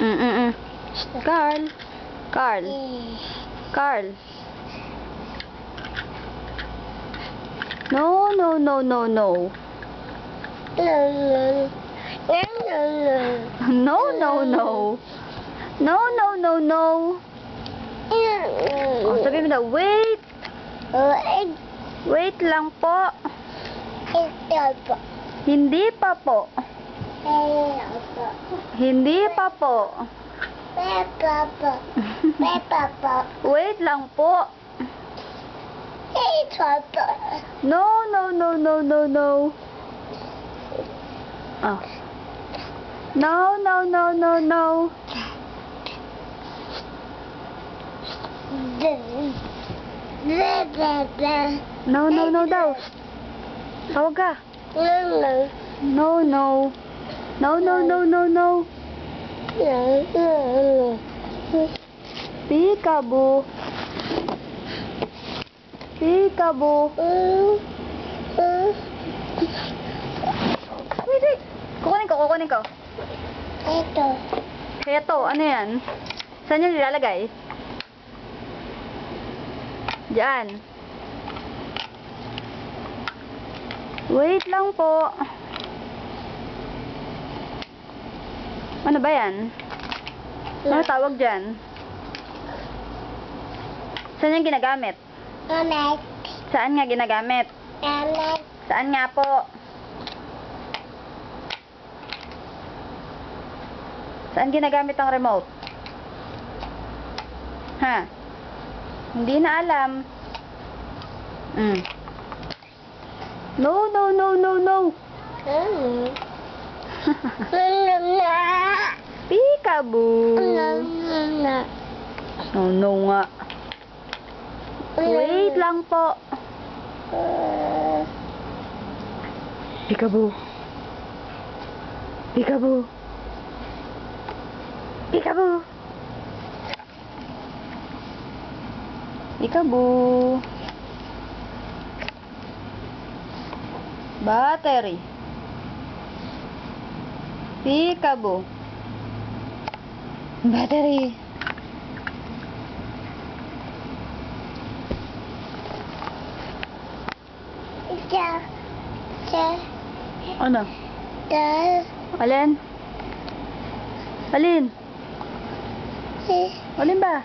Mm-mm. Carl. Carl. Carl. No, no, no, no, no. No, no, no. No, no, no, no. Oh, sabi mo na, wait. Wait lang po. Hindi pa po. Hindi pa po. Wait lang po. No, no, no, no, no, no. Oh. No, no, no, no, no. No, no, no daw. Tawag ka. No, no. No, no, no, no, no. Peekaboo. Peekaboo. Wait, wait. Kukunin ko. Ito. Ito, ano yan? Saan yung nilalagay? Diyan. Wait lang po. Ano ba yan? Ano tawag dyan? Saan yung ginagamit? Gamit. Saan nga ginagamit? Gamit. Saan nga po? Saan ginagamit ang remote? Ha? Hindi na alam. No, no, no, no, no. Peekaboo. No, no nga. Wait lang po. Peekaboo. Peekaboo. Peekaboo. Peekaboo. Battery. Peekaboo. Battery. Ano? Alin? Alin? Alin ba?